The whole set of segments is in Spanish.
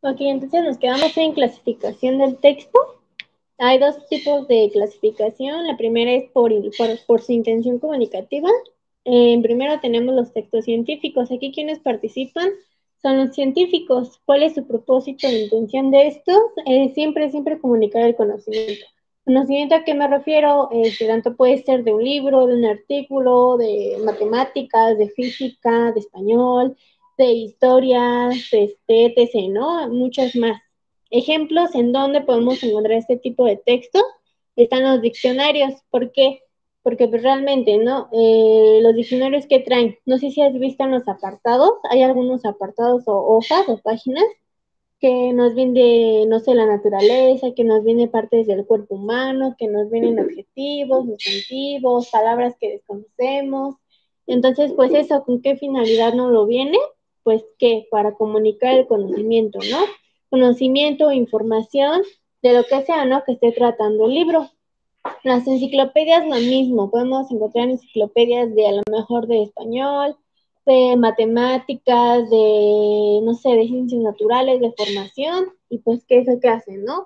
Ok, entonces nos quedamos en clasificación del texto. Hay dos tipos de clasificación. La primera es por su intención comunicativa. Primero tenemos los textos científicos. Aquí quienes participan son los científicos. ¿Cuál es su propósito e intención de estos? Siempre comunicar el conocimiento. ¿Conocimiento a qué me refiero? Tanto puede ser de un libro, de un artículo, de matemáticas, de física, de español, de historias, etc., ¿no? Muchas más. Ejemplos en donde podemos encontrar este tipo de textos están los diccionarios. ¿Por qué? Porque pues realmente, ¿no? Los diccionarios que traen, no sé si has visto en los apartados, hay algunos apartados o hojas o páginas que nos vienen de, no sé, la naturaleza, que nos vienen partes del cuerpo humano, que nos vienen adjetivos, sustantivos, palabras que desconocemos. Entonces, pues eso, ¿con qué finalidad no lo viene? Pues que para comunicar el conocimiento, ¿no? Conocimiento, información, de lo que sea, ¿no? Que esté tratando el libro. Las enciclopedias lo mismo, podemos encontrar enciclopedias de a lo mejor de español, de matemáticas, de, no sé, de ciencias naturales, de formación, y pues qué es lo que hacen, ¿no?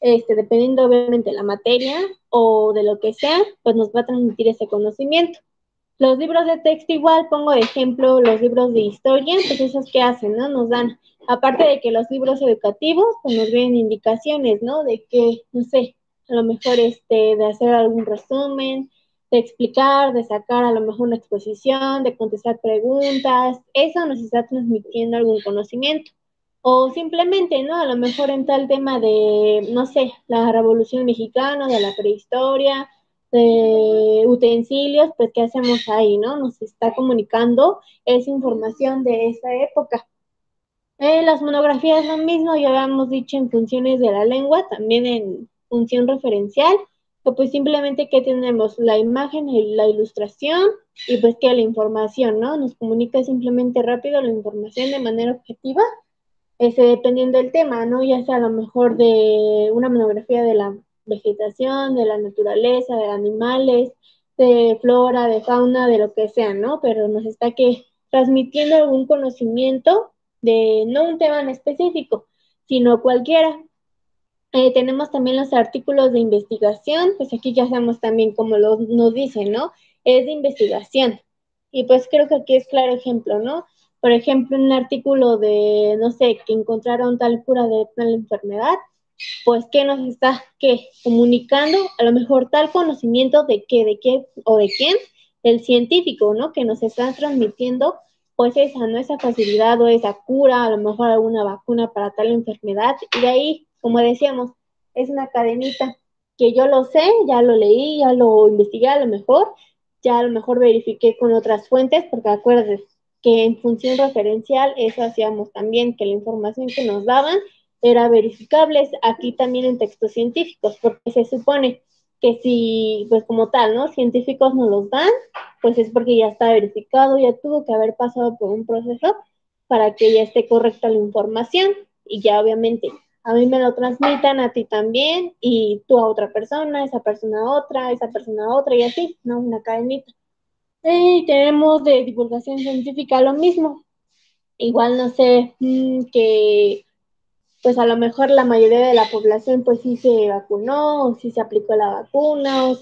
Dependiendo obviamente de la materia o de lo que sea, pues nos va a transmitir ese conocimiento. Los libros de texto igual, pongo de ejemplo los libros de historia, pues esos que hacen, ¿no? Nos dan, aparte de que los libros educativos, pues nos vienen indicaciones, ¿no? De que, no sé, a lo mejor de hacer algún resumen, de explicar, de sacar a lo mejor una exposición, de contestar preguntas, eso nos está transmitiendo algún conocimiento. O simplemente, ¿no? A lo mejor en tal tema de, no sé, la Revolución Mexicana, de la prehistoria, de utensilios, pues ¿qué hacemos ahí, no? Nos está comunicando esa información de esa época. Las monografías lo mismo, ya habíamos dicho en funciones de la lengua, también en función referencial, que pues simplemente que tenemos la imagen y la ilustración y pues que la información, ¿no? Nos comunica simplemente rápido la información de manera objetiva, dependiendo del tema, ¿no? Ya sea a lo mejor de una monografía de la vegetación, de la naturaleza, de animales, de flora, de fauna, de lo que sea, ¿no? Pero nos está transmitiendo algún conocimiento de no un tema en específico, sino cualquiera. Tenemos también los artículos de investigación, pues aquí ya sabemos también cómo nos dicen, ¿no? Es de investigación. Y pues creo que aquí es claro ejemplo, ¿no? Por ejemplo, un artículo de, no sé, que encontraron tal cura de tal enfermedad, pues que nos está comunicando a lo mejor tal conocimiento de qué o de quién, el científico, ¿no? Que nos está transmitiendo pues esa, ¿no? Esa facilidad o esa cura, a lo mejor alguna vacuna para tal enfermedad. Y de ahí, como decíamos, es una cadenita que yo lo sé, ya lo leí, ya lo investigué a lo mejor, ya a lo mejor verifiqué con otras fuentes, porque acuérdense que en función referencial eso hacíamos también, que la información que nos daban era verificables aquí también en textos científicos, porque se supone que si, pues como tal, ¿no? Científicos nos los dan, pues es porque ya está verificado, ya tuvo que haber pasado por un proceso para que ya esté correcta la información y ya obviamente a mí me lo transmitan, a ti también, y tú a otra persona, esa persona a otra, esa persona a otra, y así, ¿no? Una cadenita. Y tenemos de divulgación científica lo mismo. Igual no sé, que pues a lo mejor la mayoría de la población pues sí se vacunó, o sí se aplicó la vacuna,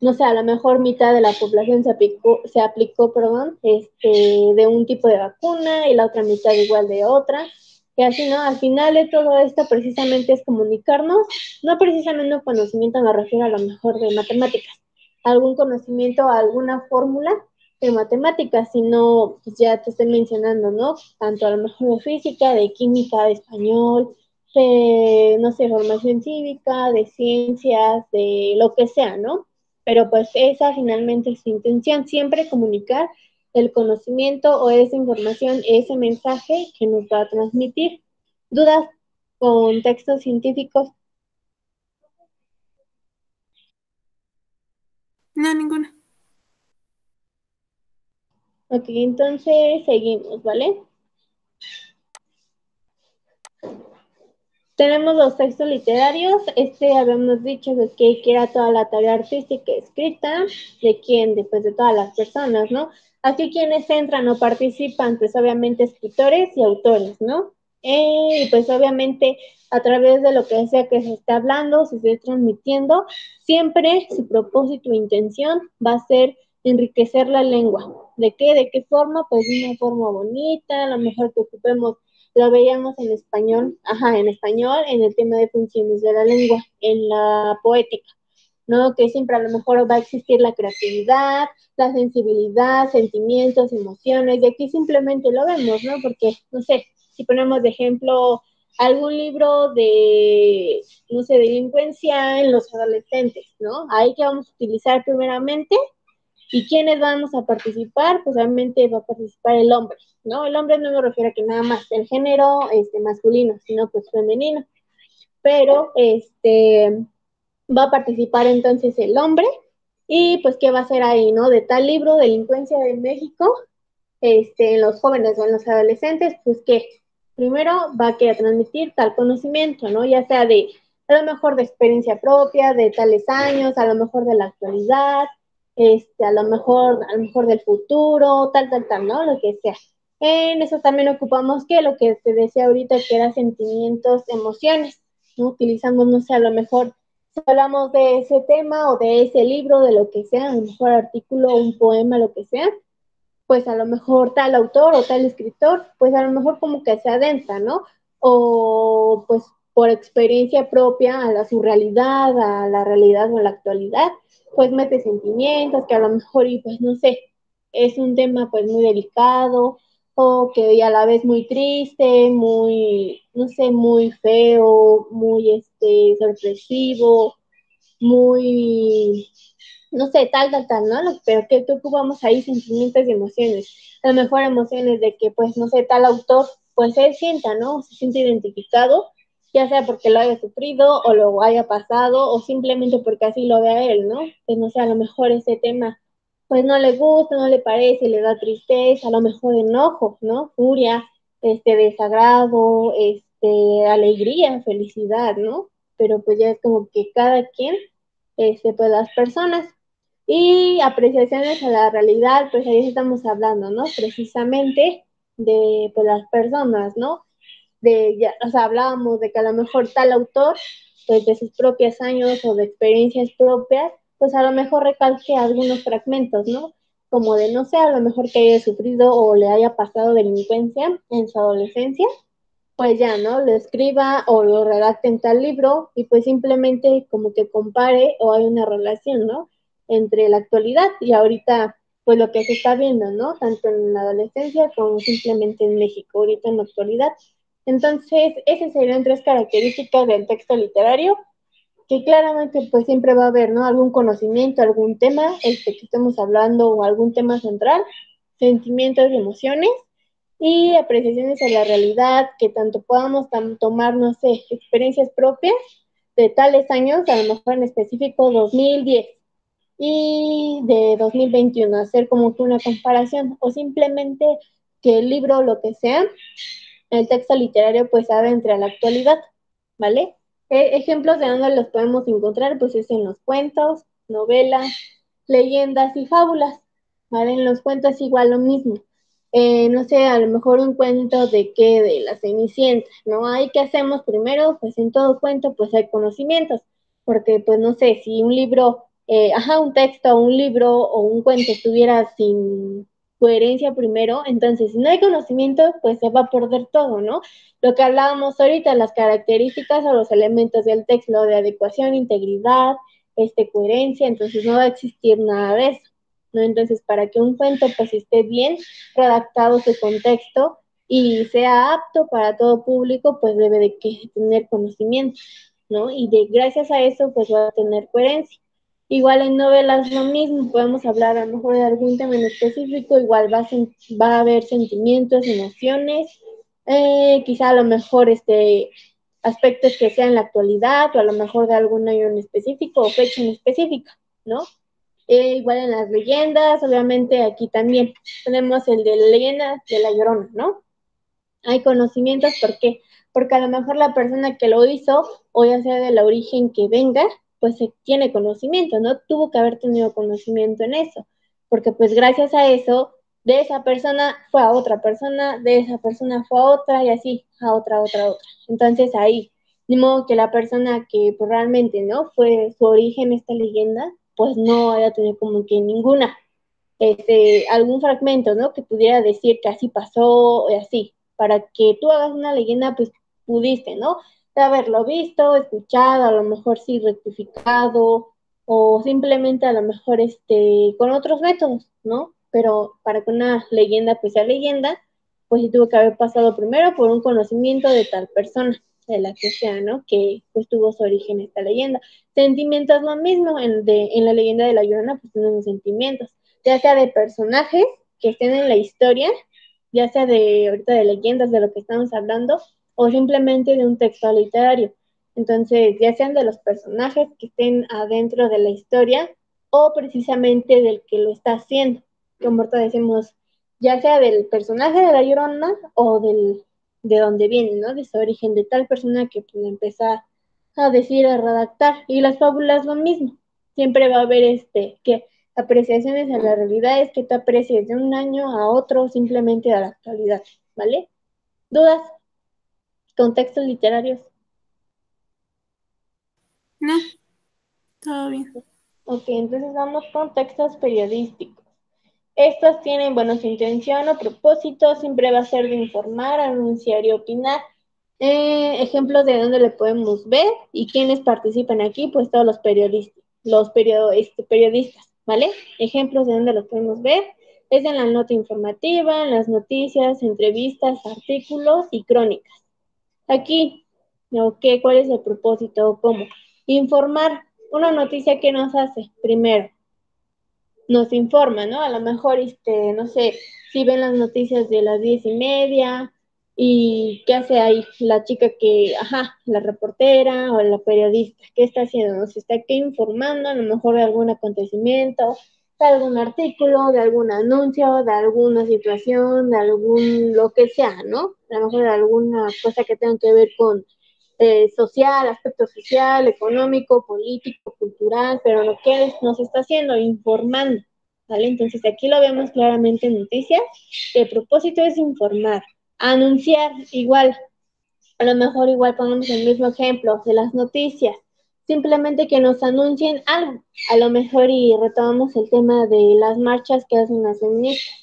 no sé, a lo mejor mitad de la población se aplicó, perdón, de un tipo de vacuna y la otra mitad igual de otra. Y así, ¿no? Al final de todo esto precisamente es comunicarnos, no precisamente un conocimiento, me refiero a lo mejor de matemáticas, algún conocimiento, alguna fórmula de matemáticas, sino pues ya te estoy mencionando, ¿no? Tanto a lo mejor de física, de química, de español, de, no sé, formación cívica, de ciencias, de lo que sea, ¿no? Pero pues esa finalmente es su intención, siempre comunicar el conocimiento o esa información, ese mensaje que nos va a transmitir. ¿Dudas con textos científicos? No, ninguna. Ok, entonces seguimos, ¿vale? Tenemos los textos literarios. Habíamos dicho que era toda la tarea artística escrita. ¿De quién? Pues de todas las personas, ¿no? Aquí quienes entran o participan, pues obviamente escritores y autores, ¿no? Y pues obviamente a través de lo que sea que se esté hablando, se esté transmitiendo, siempre su propósito e intención va a ser enriquecer la lengua. ¿De qué? ¿De qué forma? Pues de una forma bonita, a lo mejor que ocupemos, lo veíamos en español, en español, en el tema de funciones de la lengua, en la poética, ¿no? Que siempre a lo mejor va a existir la creatividad, la sensibilidad, sentimientos, emociones, y aquí simplemente lo vemos, ¿no? Porque, no sé, si ponemos de ejemplo algún libro de, no sé, delincuencia en los adolescentes, ¿no? Ahí que vamos a utilizar primeramente, y quiénes vamos a participar, pues obviamente va a participar el hombre, ¿no? El hombre no me refiero a que nada más el género masculino, sino pues femenino, pero va a participar entonces el hombre, y pues qué va a hacer ahí, ¿no? De tal libro, Delincuencia de México, en los jóvenes o en los adolescentes, pues que primero va a querer transmitir tal conocimiento, ¿no? Ya sea de, a lo mejor de experiencia propia, de tales años, a lo mejor de la actualidad, a lo mejor del futuro, tal, ¿no? Lo que sea. En eso también ocupamos que lo que te decía ahorita, que era sentimientos, emociones, ¿no? Utilizamos, no sé, a lo mejor si hablamos de ese tema o de ese libro, de lo que sea, a lo mejor artículo, un poema, lo que sea, pues a lo mejor tal autor o tal escritor, pues a lo mejor como que se adentra, ¿no? O pues por experiencia propia a su realidad, a la realidad o a la actualidad, pues mete sentimientos que a lo mejor, y pues no sé, es un tema pues muy delicado, o que a la vez muy triste, muy, no sé, muy feo, muy sorpresivo, muy, no sé, tal, ¿no? Pero que tú ocupamos ahí sentimientos y emociones. A lo mejor emociones de que, pues, no sé, tal autor, pues él sienta, ¿no? Se siente identificado, ya sea porque lo haya sufrido o lo haya pasado, o simplemente porque así lo vea él, ¿no? Que no sé, a lo mejor ese tema, pues no le gusta, no le parece, le da tristeza, a lo mejor enojo, ¿no? Furia, desagrado, alegría, felicidad, ¿no? Pero pues ya es como que cada quien, pues las personas. Y apreciaciones a la realidad, pues ahí estamos hablando, ¿no? Precisamente de pues, las personas, ¿no? De, ya, o sea, hablábamos de que a lo mejor tal autor, pues de sus propios años o de experiencias propias, pues a lo mejor recalque algunos fragmentos, ¿no? Como de, no sé, a lo mejor que haya sufrido o le haya pasado delincuencia en su adolescencia, pues ya, ¿no? Lo escriba o lo redacte en tal libro, y pues simplemente como que compare o hay una relación, ¿no? Entre la actualidad y ahorita, pues lo que se está viendo, ¿no? Tanto en la adolescencia como simplemente en México, ahorita en la actualidad. Entonces, esas serían tres características del texto literario, que claramente pues siempre va a haber, ¿no? Algún conocimiento, algún tema, que estemos hablando, o algún tema central, sentimientos y emociones, y apreciaciones a la realidad, que tanto podamos tomar, no sé, experiencias propias de tales años, a lo mejor en específico 2010 y de 2021, hacer como que una comparación, o simplemente que el libro, lo que sea, el texto literario, pues adentre a la actualidad, ¿vale? Ejemplos de dónde los podemos encontrar, pues es en los cuentos, novelas, leyendas y fábulas, ¿vale? En los cuentos igual lo mismo. No sé, a lo mejor un cuento de qué, de la Cenicienta, ¿no? Ahí, ¿qué hacemos primero? Pues en todo cuento pues hay conocimientos, porque pues no sé, si un libro, un texto, un libro o un cuento estuviera sin coherencia primero, entonces si no hay conocimiento, pues se va a perder todo, ¿no? Lo que hablábamos ahorita, las características o los elementos del texto de adecuación, integridad, coherencia, entonces no va a existir nada de eso, ¿no? Entonces, para que un cuento pues esté bien redactado su contexto y sea apto para todo público, pues debe de tener conocimiento, ¿no? Y gracias a eso pues va a tener coherencia. Igual en novelas lo mismo, podemos hablar a lo mejor de algún tema en específico, igual va a haber sentimientos, emociones, quizá a lo mejor aspectos que sean en la actualidad, o a lo mejor de algún año en específico o fecha en específica, ¿no? Igual en las leyendas, obviamente aquí también tenemos el de leyendas de La Llorona, ¿no? Hay conocimientos, ¿por qué? Porque a lo mejor la persona que lo hizo, o ya sea del origen que venga, pues tiene conocimiento, ¿no? Tuvo que haber tenido conocimiento en eso, porque pues gracias a eso de esa persona fue a otra persona, de esa persona fue a otra y así, a otra, otra, otra. Entonces ahí, de modo que la persona que pues, realmente, ¿no? Fue su origen esta leyenda, pues no haya tenido como que ninguna, algún fragmento, ¿no? Que pudiera decir que así pasó y así, para que tú hagas una leyenda, pues pudiste, ¿no? De haberlo visto, escuchado, a lo mejor sí rectificado, o simplemente a lo mejor con otros métodos, ¿no? Pero para que una leyenda pues sea leyenda, pues sí tuvo que haber pasado primero por un conocimiento de tal persona, de la que sea, ¿no? Que pues tuvo su origen esta leyenda. Sentimientos lo mismo, en la leyenda de la Llorona pues tenemos sentimientos, ya sea de personajes que estén en la historia, ya sea de ahorita de leyendas de lo que estamos hablando, o simplemente de un texto literario. Entonces, ya sean de los personajes que estén adentro de la historia o precisamente del que lo está haciendo. Como ahorita decimos, ya sea del personaje de la Llorona o de donde viene, ¿no? De su origen, de tal persona que pues empieza a decir, a redactar. Y las fábulas lo mismo. Siempre va a haber que apreciaciones a la realidad es que te aprecies de un año a otro, simplemente a la actualidad, ¿vale? ¿Dudas? ¿Contextos literarios? No, todo bien. Ok, entonces vamos con textos periodísticos. Estos tienen buenas intenciones o propósito, siempre va a ser de informar, anunciar y opinar. Ejemplos de dónde le podemos ver y quiénes participan aquí, pues todos periodistas, ¿vale? Ejemplos de dónde los podemos ver es en la nota informativa, en las noticias, entrevistas, artículos y crónicas. Aquí, ¿qué? ¿Cuál es el propósito? ¿Cómo? Informar. Una noticia que nos hace, primero, nos informa, ¿no? A lo mejor, no sé, si ven las noticias de las 10:30 y qué hace ahí la chica la reportera o la periodista, ¿qué está haciendo? Nos está aquí informando a lo mejor de algún acontecimiento, de algún artículo, de algún anuncio, de alguna situación, de algún, lo que sea, ¿no? A lo mejor de alguna cosa que tenga que ver con social, aspecto social, económico, político, cultural, pero lo que nos está haciendo, informando, ¿vale? Entonces aquí lo vemos claramente en noticias, el propósito es informar, anunciar igual, a lo mejor igual pongamos el mismo ejemplo de las noticias, simplemente que nos anuncien algo, a lo mejor y retomamos el tema de las marchas que hacen las feministas,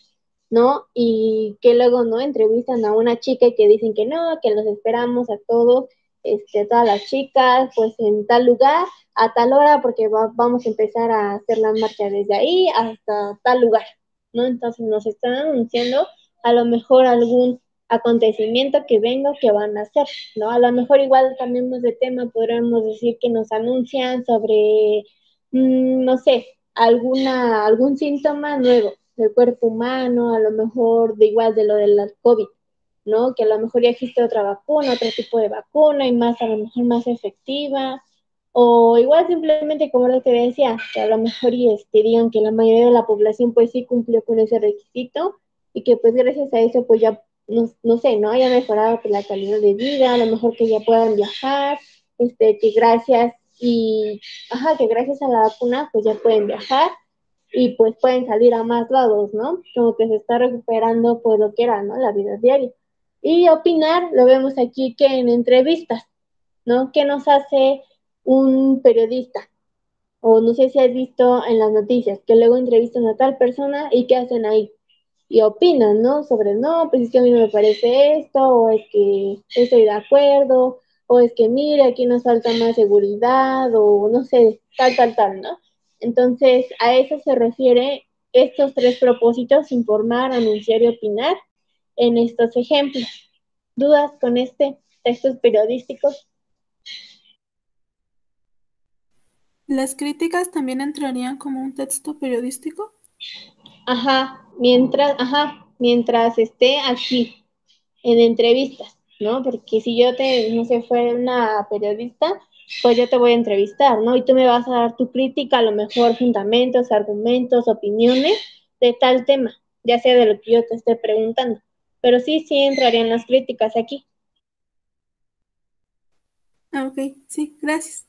¿no? Y que luego, ¿no? Entrevistan a una chica y que dicen que no, que los esperamos a todos, a todas las chicas, pues en tal lugar, a tal hora, porque vamos a empezar a hacer la marcha desde ahí hasta tal lugar, ¿no? Entonces nos están anunciando a lo mejor algún acontecimiento que venga que van a hacer, ¿no? A lo mejor igual cambiamos de tema, podríamos decir que nos anuncian sobre, no sé, algún síntoma nuevo del cuerpo humano, a lo mejor de igual de lo del COVID, ¿no? Que a lo mejor ya existe otra vacuna, otro tipo de vacuna y más, a lo mejor más efectiva, o igual simplemente como lo que decía, que a lo mejor digan que la mayoría de la población pues sí cumplió con ese requisito y que pues gracias a eso pues ya, no sé, ¿no? Haya mejorado pues, la calidad de vida, a lo mejor que ya puedan viajar, que gracias que gracias a la vacuna pues ya pueden viajar y pues pueden salir a más lados, ¿no? Como que se está recuperando pues lo que era, ¿no? La vida diaria. Y opinar, lo vemos aquí que en entrevistas, ¿no? ¿Qué nos hace un periodista? O no sé si has visto en las noticias que luego entrevistan a tal persona y qué hacen ahí. Y opinan, ¿no? Sobre, no, pues es que a mí no me parece esto, o es que estoy de acuerdo, o es que mire, aquí nos falta más seguridad, o no sé, tal, ¿no? Entonces, a eso se refiere estos tres propósitos, informar, anunciar y opinar en estos ejemplos. ¿Dudas con textos periodísticos? ¿Las críticas también entrarían como un texto periodístico? Mientras esté aquí en entrevistas, ¿no? Porque si yo no sé, fuera una periodista, pues yo te voy a entrevistar, ¿no? Y tú me vas a dar tu crítica, a lo mejor fundamentos, argumentos, opiniones de tal tema, ya sea de lo que yo te esté preguntando. Pero sí entrarían las críticas aquí. Ah, ok, sí, gracias.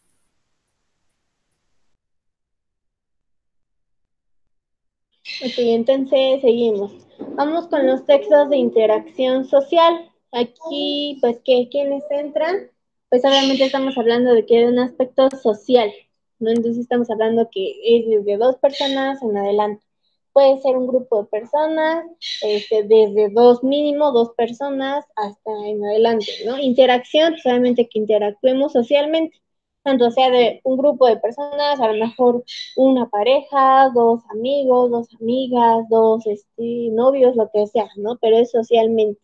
Ok, entonces seguimos. Vamos con los textos de interacción social. Aquí, pues, ¿quiénes entran? Pues obviamente estamos hablando de que hay un aspecto social, ¿no? Entonces estamos hablando que es desde dos personas en adelante. Puede ser un grupo de personas, desde dos mínimo, dos personas hasta en adelante, ¿no? Interacción, pues obviamente que interactuemos socialmente, tanto sea de un grupo de personas, a lo mejor una pareja, dos amigos, dos amigas, dos novios, lo que sea, ¿no? Pero es socialmente.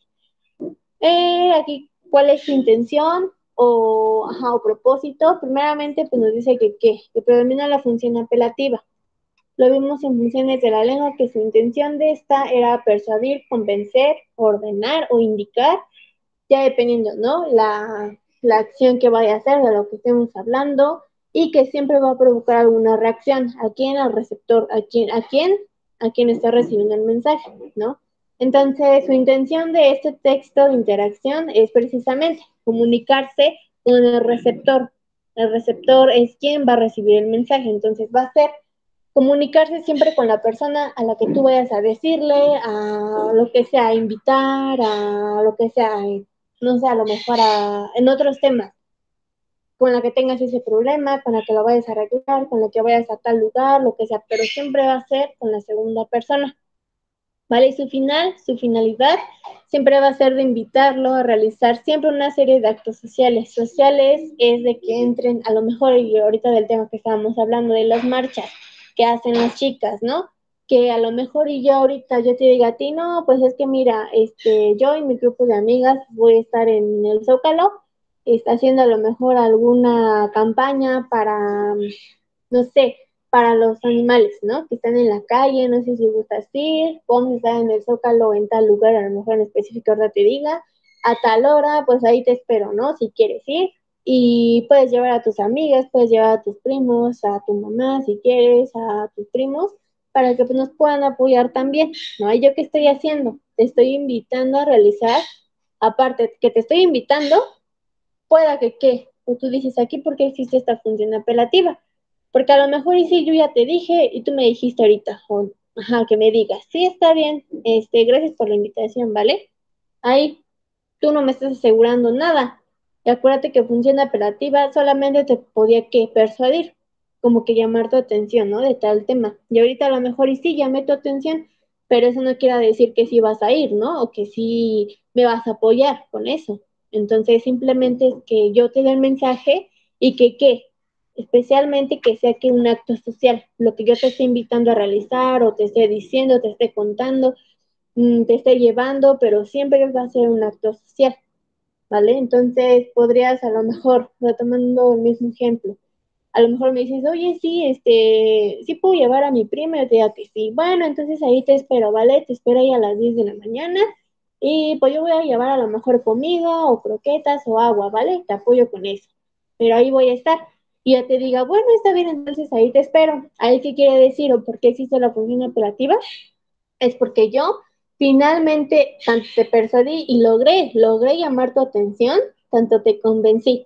Aquí, ¿cuál es su intención o propósito? Primeramente, pues nos dice que predomina la función apelativa. Lo vimos en funciones de la lengua, que su intención de esta era persuadir, convencer, ordenar o indicar, ya dependiendo, ¿no? La acción que vaya a hacer, de lo que estemos hablando, y que siempre va a provocar alguna reacción. ¿A quién? Al receptor. ¿A quién está recibiendo el mensaje, ¿no? Entonces, su intención de este texto de interacción es precisamente comunicarse con el receptor. El receptor es quien va a recibir el mensaje, entonces va a ser comunicarse siempre con la persona a la que tú vayas a decirle, a lo que sea, invitar, a lo que sea, no sé, a lo mejor en otros temas, con la que tengas ese problema, con la que lo vayas a arreglar, con la que vayas a tal lugar, lo que sea, pero siempre va a ser con la segunda persona, ¿vale? Y su finalidad, siempre va a ser de invitarlo a realizar siempre una serie de actos sociales. Sociales es de que entren, a lo mejor, y ahorita del tema que estábamos hablando, de las marchas que hacen las chicas, ¿no? Que a lo mejor y yo ahorita yo te diga a ti, no, pues es que mira, yo y mi grupo de amigas voy a estar en el Zócalo, está haciendo a lo mejor alguna campaña para, no sé, para los animales, ¿no? Que están en la calle, no sé si gustas ir, vamos a estar en el Zócalo en tal lugar, a lo mejor en específico ahora te diga, a tal hora, pues ahí te espero, ¿no? Si quieres ir, y puedes llevar a tus amigas, puedes llevar a tus primos, a tu mamá, si quieres, a tus primos, para que pues, nos puedan apoyar también, ¿no? ¿Y yo qué estoy haciendo? Te estoy invitando a realizar, aparte que te estoy invitando, pueda que qué, o tú dices aquí, ¿por qué existe esta función apelativa? Porque a lo mejor y sí, yo ya te dije y tú me dijiste ahorita, o, ajá, que me digas, sí, está bien, gracias por la invitación, ¿vale? Ahí tú no me estás asegurando nada. Y acuérdate que función apelativa solamente te podía que persuadir, como que llamar tu atención, ¿no? De tal tema. Y ahorita a lo mejor y sí llamé tu atención, pero eso no quiere decir que sí vas a ir, ¿no? O que sí me vas a apoyar con eso. Entonces simplemente es que yo te dé el mensaje y que qué, especialmente que sea que un acto social, lo que yo te esté invitando a realizar o te esté diciendo, te esté contando, te esté llevando, pero siempre va a ser un acto social, ¿vale? Entonces podrías a lo mejor, retomando el mismo ejemplo, a lo mejor me dices, oye, sí, sí puedo llevar a mi prima, yo te digo que sí. Bueno, entonces ahí te espero, ¿vale? Te espero ahí a las 10 de la mañana y pues yo voy a llevar a lo mejor comida o croquetas o agua, ¿vale? Te apoyo con eso. Pero ahí voy a estar. Y ya te diga, bueno, está bien, entonces ahí te espero. ¿Ahí qué quiere decir o por qué existe la función operativa? Es porque yo finalmente tanto te persuadí y logré llamar tu atención, tanto te convencí.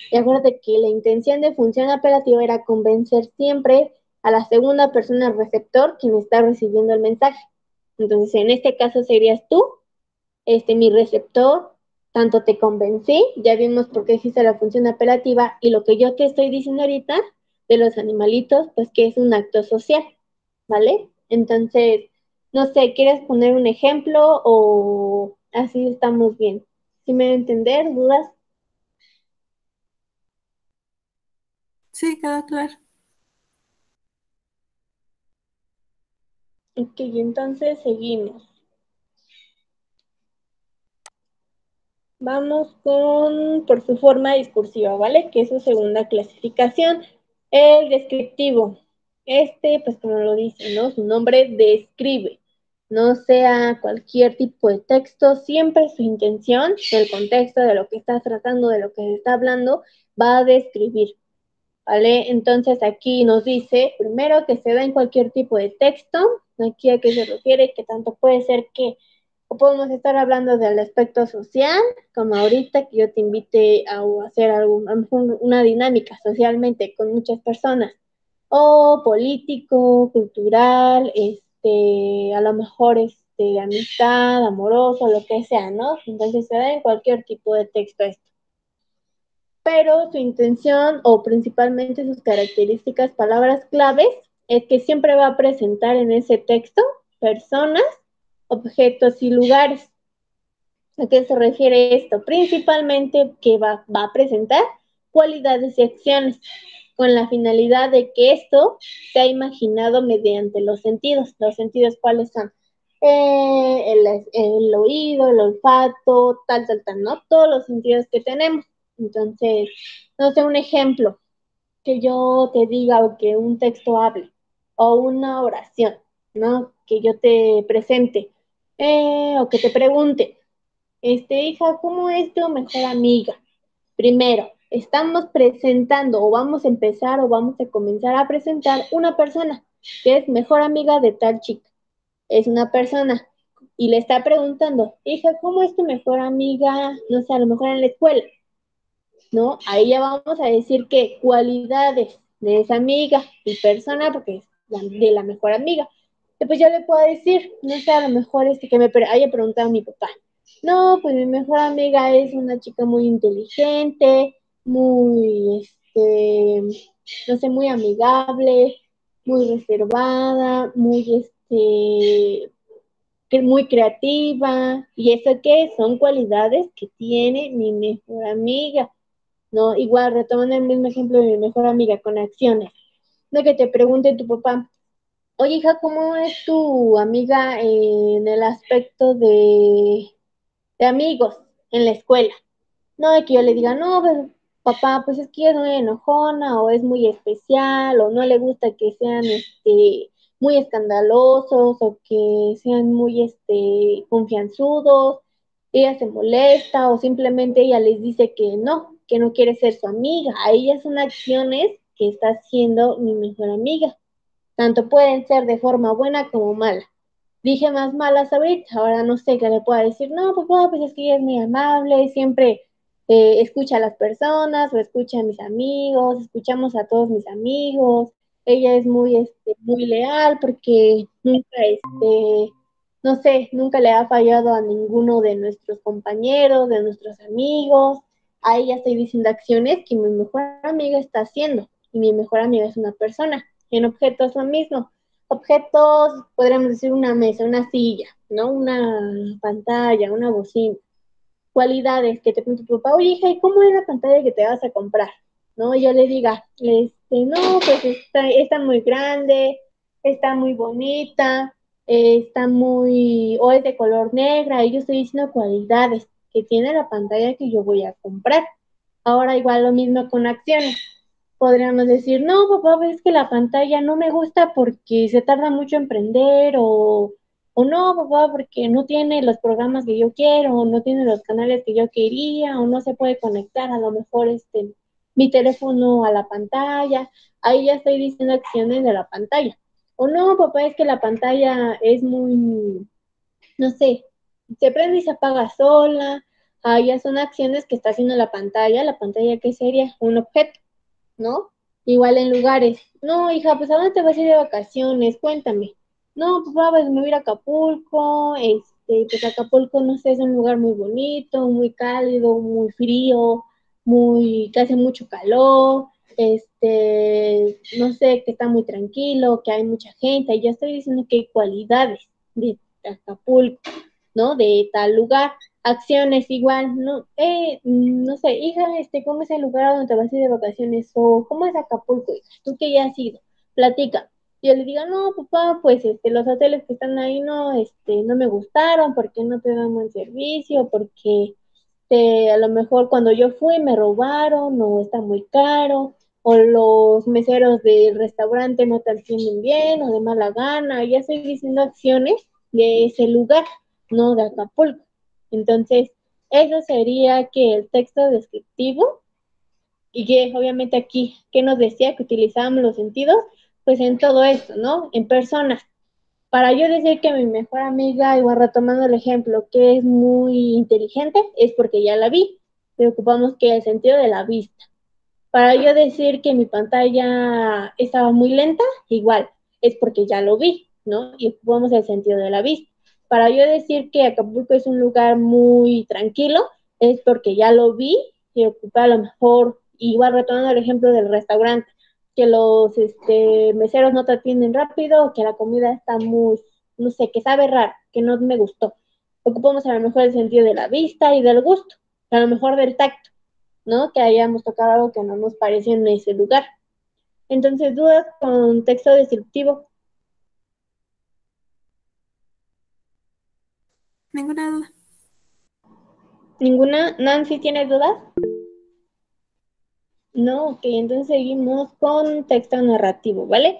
Y acuérdate que la intención de función apelativa era convencer siempre a la segunda persona receptor quien está recibiendo el mensaje. Entonces, en este caso serías tú, mi receptor, tanto te convencí, ya vimos por qué existe la función apelativa y lo que yo te estoy diciendo ahorita de los animalitos, pues que es un acto social, ¿vale? Entonces, no sé, ¿quieres poner un ejemplo o así estamos bien? ¿Sí me voy a entender? ¿Dudas? Sí, queda claro. Ok, entonces seguimos. Vamos por su forma discursiva, ¿vale? Que es su segunda clasificación. El descriptivo. Pues como lo dice, ¿no? Su nombre describe. No sea cualquier tipo de texto, siempre su intención, el contexto de lo que estás tratando, de lo que se está hablando, va a describir, ¿vale? Entonces aquí nos dice, primero, que se da en cualquier tipo de texto. Aquí a qué se refiere, que tanto puede ser que o podemos estar hablando del aspecto social, como ahorita que yo te invite a hacer algo, a lo mejor una dinámica socialmente con muchas personas, o político, cultural, a lo mejor amistad, amoroso, lo que sea, ¿no? Entonces se da en cualquier tipo de texto esto. Pero su intención o principalmente sus características, palabras claves, es que siempre va a presentar en ese texto personas, objetos y lugares. ¿A qué se refiere esto? Principalmente que va a presentar cualidades y acciones con la finalidad de que esto sea imaginado mediante los sentidos. ¿Los sentidos cuáles son? El oído, el olfato, tal, ¿no? Todos los sentidos que tenemos. Entonces, no sé, un ejemplo, que yo te diga o que un texto hable, o una oración, ¿no? Que yo te presente, o que te pregunte, hija, ¿cómo es tu mejor amiga? Primero, estamos presentando o vamos a empezar o vamos a comenzar a presentar una persona que es mejor amiga de tal chica. Es una persona y le está preguntando, hija, ¿cómo es tu mejor amiga? No sé, a lo mejor en la escuela, ¿no? Ahí ya vamos a decir que cualidades de esa amiga y persona, porque es de la mejor amiga. Pues yo le puedo decir, no sé, a lo mejor que me haya preguntado mi papá. No, pues mi mejor amiga es una chica muy inteligente, muy, no sé, muy amigable, muy reservada, muy creativa. ¿Y eso qué? Son cualidades que tiene mi mejor amiga. ¿No? Igual, retomando el mismo ejemplo de mi mejor amiga, con acciones. No que te pregunte tu papá, oye, hija, ¿cómo es tu amiga en el aspecto de amigos en la escuela? No, de que yo le diga, no, pues, papá, pues es que ella es muy enojona, o es muy especial, o no le gusta que sean, muy escandalosos, o que sean muy, confianzudos, ella se molesta, o simplemente ella les dice que no quiere ser su amiga. Ahí ya son acciones que está haciendo mi mejor amiga. Tanto pueden ser de forma buena como mala. Dije más malas ahorita, ahora no sé qué le pueda decir. No, papá, pues es que ella es muy amable, siempre escucha a las personas o escucha a mis amigos, escuchamos a todos mis amigos. Ella es muy leal porque nunca, no sé, nunca le ha fallado a ninguno de nuestros compañeros, de nuestros amigos. A ella estoy diciendo acciones que mi mejor amiga está haciendo y mi mejor amiga es una persona. En objetos lo mismo. Objetos, podríamos decir una mesa, una silla, ¿no? Una pantalla, una bocina. Cualidades que te pregunte tu papá, oye, hija, ¿y cómo es la pantalla que te vas a comprar? ¿No? Y yo le diga, no, pues está muy grande, está muy bonita, está muy, o es de color negra, y yo estoy diciendo cualidades que tiene la pantalla que yo voy a comprar. Ahora igual lo mismo con acciones. Podríamos decir, no, papá, ves que la pantalla no me gusta porque se tarda mucho en prender, o no, papá, porque no tiene los programas que yo quiero, o no tiene los canales que yo quería, o no se puede conectar a lo mejor mi teléfono a la pantalla. Ahí ya estoy diciendo acciones de la pantalla. O no, papá, es que la pantalla es muy, no sé, se prende y se apaga sola. Ahí ya son acciones que está haciendo la pantalla, ¿qué sería? Un objeto, ¿no? Igual en lugares. No, hija, pues ¿a dónde te vas a ir de vacaciones? Cuéntame. No, papá, pues me voy a ir a Acapulco. Pues Acapulco, no sé, es un lugar muy bonito, muy cálido, muy frío, que hace mucho calor. No sé, que está muy tranquilo, que hay mucha gente. Y ya estoy diciendo que hay cualidades de Acapulco, ¿no? De tal lugar. Acciones igual, no, no sé, hija, ¿cómo es el lugar a donde te vas a ir de vacaciones? O ¿cómo es Acapulco, hija? Tú que ya has ido, platica. Y yo le digo, no, papá, pues los hoteles que están ahí no me gustaron, porque no te dan buen servicio, porque a lo mejor cuando yo fui me robaron, o está muy caro, o los meseros del restaurante no te atienden bien, o de mala gana. Ya estoy diciendo acciones de ese lugar, no de Acapulco. Entonces, eso sería que el texto descriptivo, y que obviamente aquí, ¿qué nos decía? Que utilizábamos los sentidos, pues en todo esto, ¿no? En personas. Para yo decir que mi mejor amiga, igual retomando el ejemplo, que es muy inteligente, es porque ya la vi. Preocupamos que el sentido de la vista. Para yo decir que mi pantalla estaba muy lenta, igual, es porque ya lo vi, ¿no? Y ocupamos el sentido de la vista. Para yo decir que Acapulco es un lugar muy tranquilo, es porque ya lo vi y ocupé a lo mejor, igual retomando el ejemplo del restaurante, que los meseros no te atienden rápido, que la comida está muy, no sé, que sabe raro, que no me gustó. Ocupamos a lo mejor el sentido de la vista y del gusto, a lo mejor del tacto, ¿no? Que hayamos tocado algo que no nos pareció en ese lugar. Entonces, dudas con texto descriptivo. Ninguna duda. ¿Ninguna? ¿Nancy tiene dudas? No, ok, entonces seguimos con texto narrativo, ¿vale?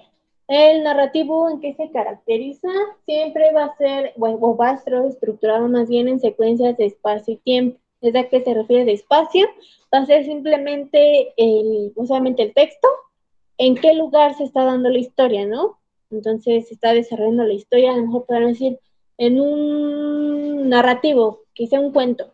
El narrativo, ¿en qué se caracteriza? Siempre va a ser, bueno, o va a estar estructurado más bien en secuencias de espacio y tiempo. ¿Es a qué se refiere de espacio? Va a ser simplemente no solamente el texto, en qué lugar se está dando la historia, ¿no? Entonces se está desarrollando la historia, a lo mejor podemos decir, en un narrativo, que sea un cuento,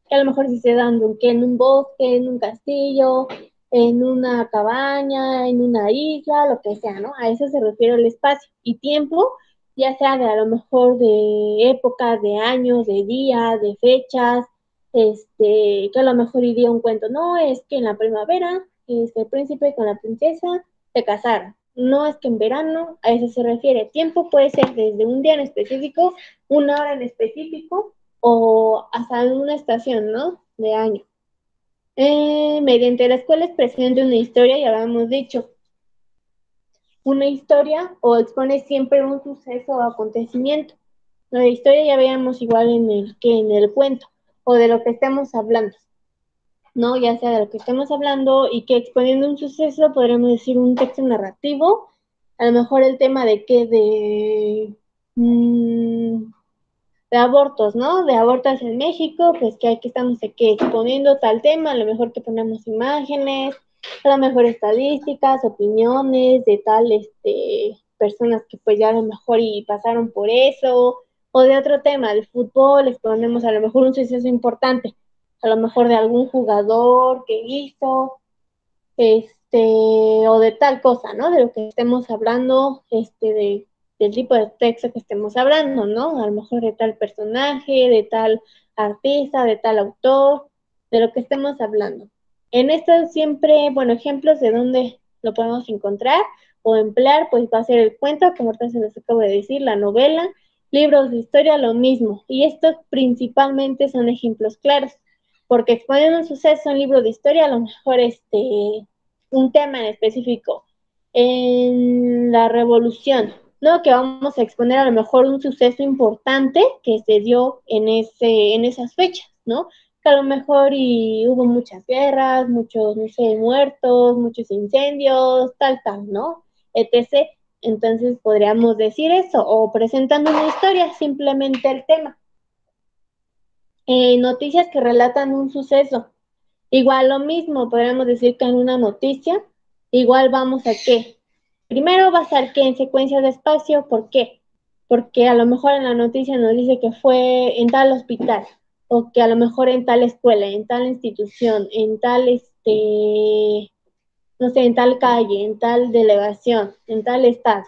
que a lo mejor se esté dando que en un bosque, en un castillo, en una cabaña, en una isla, lo que sea, ¿no? A eso se refiere el espacio. Y tiempo, ya sea de a lo mejor de épocas, de años, de días, de fechas, que a lo mejor iría un cuento, no, es que en la primavera, el príncipe con la princesa se casaron. No es que en verano, a eso se refiere. Tiempo puede ser desde un día en específico, una hora en específico, o hasta en una estación, ¿no? De año. Mediante la escuela expresión de una historia, ya habíamos dicho, una historia o expone siempre un suceso o acontecimiento. La historia ya veíamos igual en el cuento o de lo que estemos hablando, ¿no? Ya sea de lo que estemos hablando y que exponiendo un suceso podríamos decir un texto narrativo, a lo mejor el tema de qué, de abortos, ¿no? De abortos en México, pues que aquí estamos aquí exponiendo tal tema, a lo mejor que ponemos imágenes, a lo mejor estadísticas, opiniones de tal, personas que pues ya a lo mejor y pasaron por eso, o de otro tema, de fútbol, exponemos a lo mejor un suceso importante, a lo mejor de algún jugador que hizo, o de tal cosa, ¿no? De lo que estemos hablando, del tipo de texto que estemos hablando, ¿no? A lo mejor de tal personaje, de tal artista, de tal autor, de lo que estemos hablando. En esto siempre, bueno, ejemplos de dónde lo podemos encontrar o emplear, pues va a ser el cuento, como ahorita se les acabo de decir, la novela, libros de historia, lo mismo. Y estos principalmente son ejemplos claros, porque exponen un suceso en libro de historia, a lo mejor un tema en específico, en la revolución, ¿no? Que vamos a exponer a lo mejor un suceso importante que se dio en esas fechas, ¿no? Que a lo mejor y hubo muchas guerras, muchos, no sé, muertos, muchos incendios, tal, ¿no? Etc. Entonces podríamos decir eso, o presentando una historia, simplemente el tema. Noticias que relatan un suceso. Igual lo mismo, podríamos decir que en una noticia, igual vamos a qué. Primero va a ser que en secuencia de espacio, ¿por qué? Porque a lo mejor en la noticia nos dice que fue en tal hospital, o que a lo mejor en tal escuela, en tal institución, en tal, no sé, en tal calle, en tal delegación, en tal estado.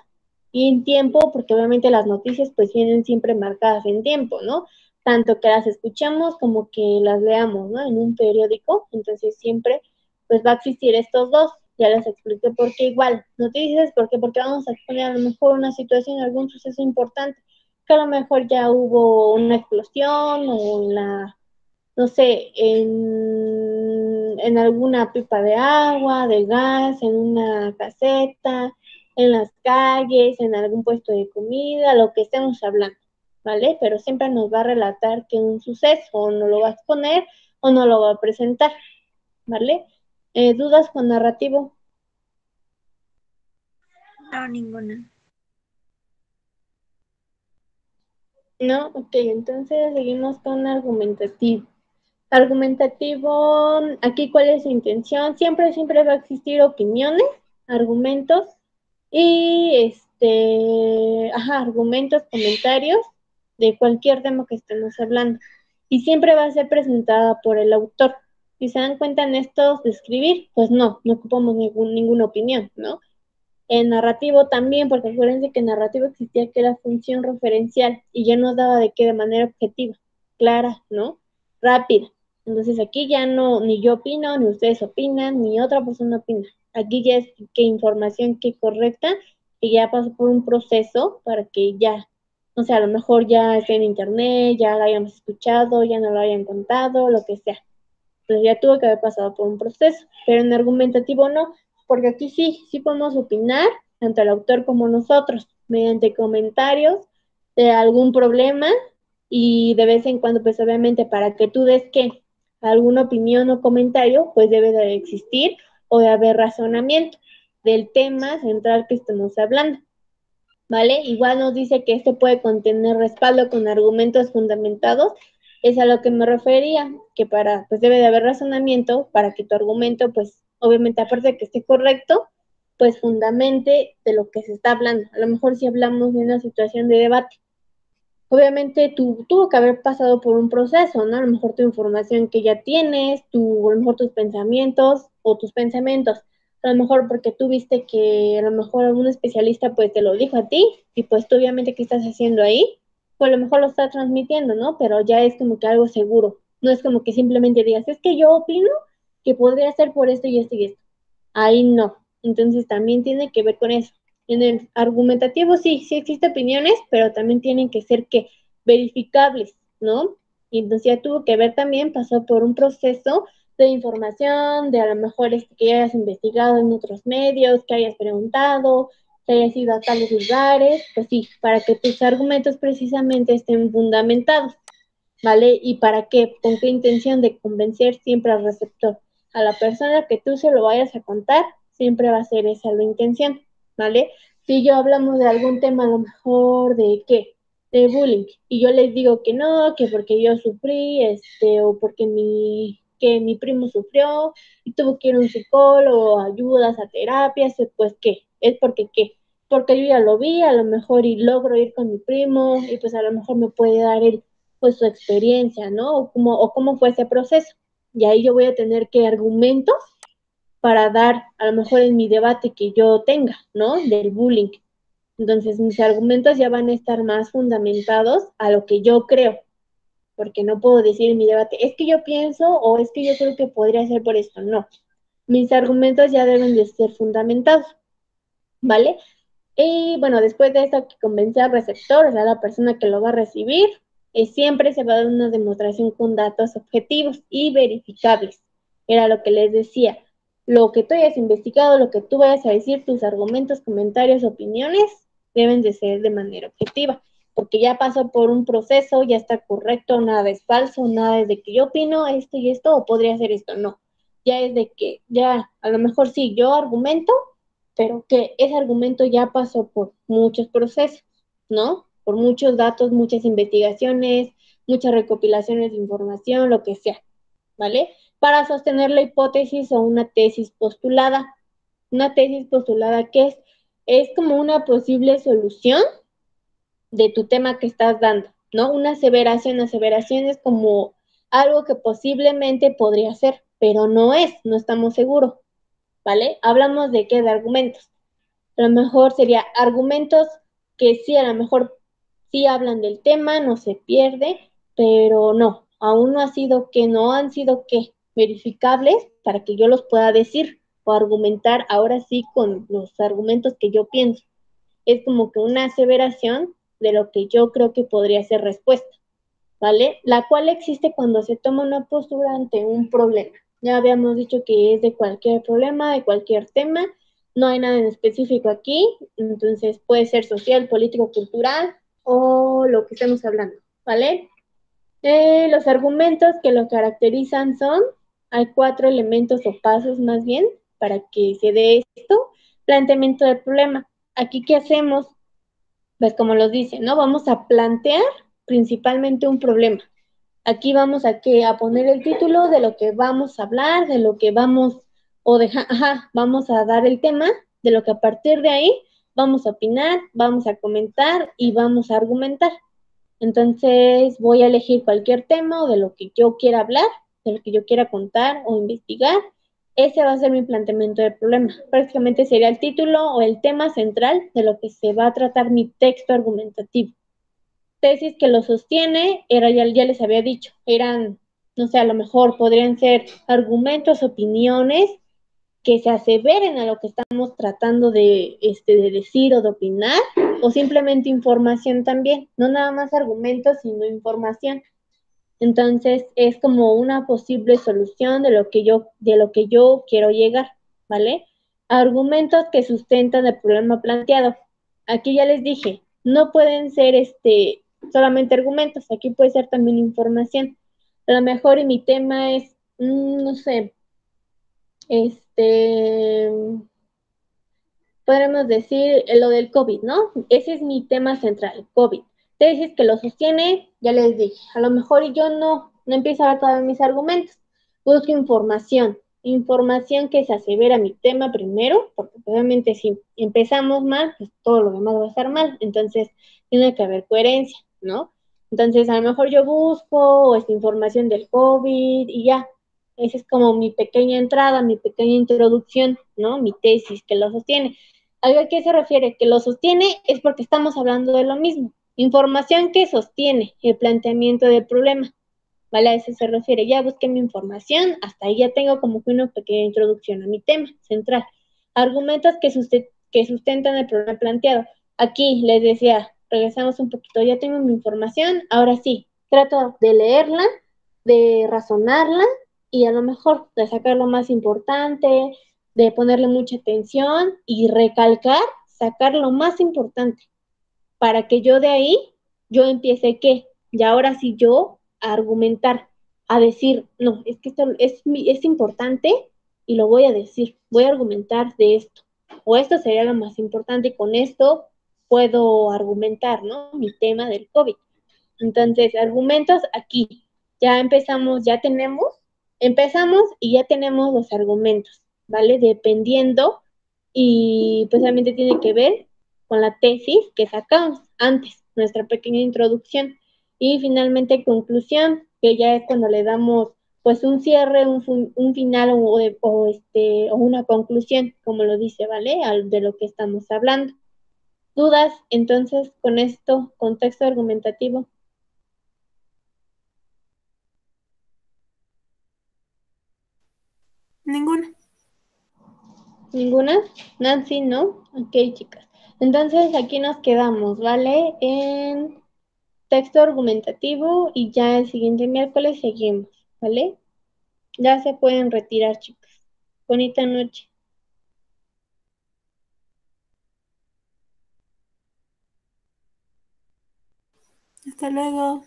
Y en tiempo, porque obviamente las noticias pues vienen siempre marcadas en tiempo, ¿no? Tanto que las escuchamos como que las leamos, ¿no? En un periódico, entonces siempre pues va a existir estos dos. Ya les expliqué por qué igual. Noticias, ¿por qué? Porque vamos a exponer a lo mejor una situación, algún suceso importante, que a lo mejor ya hubo una explosión o en la, no sé, en alguna pipa de agua, de gas, en una caseta, en las calles, en algún puesto de comida, lo que estemos hablando, ¿vale? Pero siempre nos va a relatar que un suceso o no lo va a exponer o no lo va a presentar, ¿vale? ¿Dudas con narrativo? No, ninguna. No, ok, entonces seguimos con argumentativo. Argumentativo, aquí cuál es su intención. Siempre va a existir opiniones, argumentos y argumentos, comentarios de cualquier tema que estemos hablando. Y siempre va a ser presentada por el autor. Si se dan cuenta en estos de escribir, pues no ocupamos ninguna opinión, ¿no? En narrativo también, porque acuérdense que en narrativo existía que la función referencial y ya nos daba de qué de manera objetiva, clara, ¿no? Rápida. Entonces aquí ya no, ni yo opino, ni ustedes opinan, ni otra persona opina. Aquí ya es que información que correcta, que ya pasó por un proceso para que ya, o sea, a lo mejor ya esté en internet, ya lo hayamos escuchado, ya no lo hayan contado, lo que sea. Entonces ya tuvo que haber pasado por un proceso, pero en argumentativo no, porque aquí sí podemos opinar, tanto el autor como nosotros, mediante comentarios de algún problema y de vez en cuando, pues obviamente para que tú des que alguna opinión o comentario, pues debe de existir o de haber razonamiento del tema central que estemos hablando. ¿Vale? Igual nos dice que esto puede contener respaldo con argumentos fundamentados, es a lo que me refería, que pues debe de haber razonamiento para que tu argumento, pues obviamente aparte de que esté correcto, pues fundamente de lo que se está hablando. A lo mejor si hablamos de una situación de debate, obviamente tuvo que haber pasado por un proceso, ¿no? A lo mejor tu información que ya tienes, a lo mejor tus pensamientos o tus pensamientos, a lo mejor porque tú viste que a lo mejor algún especialista pues te lo dijo a ti y pues tú obviamente qué estás haciendo ahí, pues a lo mejor lo está transmitiendo, ¿no? Pero ya es como que algo seguro, no es como que simplemente digas, es que yo opino que podría ser por esto y esto y esto. Ahí no. Entonces también tiene que ver con eso. En el argumentativo sí existen opiniones, pero también tienen que ser que verificables, ¿no? Y entonces ya tuvo que ver también, pasó por un proceso de información, de a lo mejor que hayas investigado en otros medios, que hayas preguntado, que hayas ido a tales lugares, pues sí, para que tus argumentos precisamente estén fundamentados, ¿vale? ¿Y para qué? ¿Con qué intención de convencer siempre al receptor? A la persona que tú se lo vayas a contar, siempre va a ser esa la intención, ¿vale? Si yo hablamos de algún tema, a lo mejor de qué, de bullying, y yo les digo que no, que porque yo sufrí, o porque que mi primo sufrió y tuvo que ir a un psicólogo, ayudas a terapias, pues qué, es porque qué, porque yo ya lo vi, a lo mejor y logro ir con mi primo y pues a lo mejor me puede dar el pues su experiencia, ¿no? O cómo fue ese proceso. Y ahí yo voy a tener que argumentos para dar, a lo mejor en mi debate que yo tenga, ¿no? Del bullying. Entonces mis argumentos ya van a estar más fundamentados a lo que yo creo, porque no puedo decir en mi debate, es que yo pienso o es que yo creo que podría ser por esto, no. Mis argumentos ya deben de ser fundamentados, ¿vale? Y bueno, después de esto que convence al receptor, o sea, la persona que lo va a recibir, siempre se va a dar una demostración con datos objetivos y verificables. Era lo que les decía. Lo que tú hayas investigado, lo que tú vayas a decir, tus argumentos, comentarios, opiniones, deben de ser de manera objetiva, porque ya pasó por un proceso, ya está correcto, nada es falso, nada es de que yo opino esto y esto, o podría ser esto, no. Ya es de que, ya, a lo mejor sí, yo argumento, pero que ese argumento ya pasó por muchos procesos, ¿no? Por muchos datos, muchas investigaciones, muchas recopilaciones de información, lo que sea, ¿vale? Para sostener la hipótesis o una tesis postulada. Una tesis postulada que es como una posible solución de tu tema que estás dando, ¿no? Una aseveración es como algo que posiblemente podría ser, pero no estamos seguros, ¿vale? Hablamos de qué, de argumentos. A lo mejor sería argumentos que sí, a lo mejor sí hablan del tema, no se pierde, pero no, aún no ha sido que, no han sido que verificables para que yo los pueda decir o argumentar ahora sí con los argumentos que yo pienso. Es como que una aseveración de lo que yo creo que podría ser respuesta, ¿vale? La cual existe cuando se toma una postura ante un problema. Ya habíamos dicho que es de cualquier problema, de cualquier tema, no hay nada en específico aquí, entonces puede ser social, político, cultural o lo que estemos hablando, ¿vale? Los argumentos que lo caracterizan son, hay 4 elementos o pasos más bien para que se dé esto, planteamiento del problema. Aquí, ¿qué hacemos? Pues como lo dice, ¿no? Vamos a plantear principalmente un problema. Aquí vamos a poner el título de lo que vamos a hablar, de lo que vamos, vamos a dar el tema, de lo que a partir de ahí vamos a opinar, vamos a comentar y vamos a argumentar. Entonces voy a elegir cualquier tema o de lo que yo quiera hablar, de lo que yo quiera contar o investigar Ese va a ser mi planteamiento del problema. Prácticamente sería el título o el tema central de lo que se va a tratar mi texto argumentativo. Tesis que lo sostiene, ya les había dicho, eran, no sé, a lo mejor podrían ser argumentos, opiniones que se aseveren a lo que estamos tratando de decir o de opinar, o simplemente información también, no nada más argumentos, sino información. Entonces es como una posible solución de lo que yo quiero llegar, ¿vale? Argumentos que sustentan el problema planteado. Aquí ya les dije, no pueden ser solamente argumentos, aquí puede ser también información. A lo mejor y mi tema es, no sé, este, podremos decir lo del COVID, ¿no? Ese es mi tema central, COVID. Tesis que lo sostiene, ya les dije, a lo mejor yo no empiezo a ver todos mis argumentos, busco información que se asevera mi tema primero, porque obviamente si empezamos mal, pues todo lo demás va a estar mal, entonces tiene que haber coherencia, ¿no? Entonces a lo mejor yo busco esta información del COVID y ya, esa es como mi pequeña entrada, mi pequeña introducción, ¿no? Mi tesis que lo sostiene. ¿A qué se refiere? Que lo sostiene es porque estamos hablando de lo mismo. Información que sostiene el planteamiento del problema. ¿Vale? A eso se refiere. Ya busqué mi información, hasta ahí ya tengo como que una pequeña introducción a mi tema central. Argumentos que sustentan el problema planteado. Aquí les decía, regresamos un poquito, ya tengo mi información, ahora sí, trato de leerla, de razonarla y a lo mejor de sacar lo más importante, de ponerle mucha atención y recalcar, sacar lo más importante, para que yo de ahí, yo empiece ¿qué? Y ahora sí yo a argumentar, a decir, no, es que esto es importante y lo voy a decir, voy a argumentar de esto, o esto sería lo más importante y con esto puedo argumentar, ¿no? Mi tema del COVID. Entonces, argumentos aquí, ya empezamos, empezamos y ya tenemos los argumentos, ¿vale? Dependiendo y pues realmente tiene que ver con la tesis que sacamos antes, nuestra pequeña introducción y finalmente conclusión, que ya es cuando le damos pues un cierre, un final o una conclusión, como lo dice, ¿vale? De lo que estamos hablando. ¿Dudas entonces con esto, contexto argumentativo? Ninguna. ¿Ninguna? Nancy, ¿no? Ok, chicas. Entonces aquí nos quedamos, ¿vale? En texto argumentativo y ya el siguiente miércoles seguimos, ¿vale? Ya se pueden retirar, chicas. Bonita noche. Hasta luego.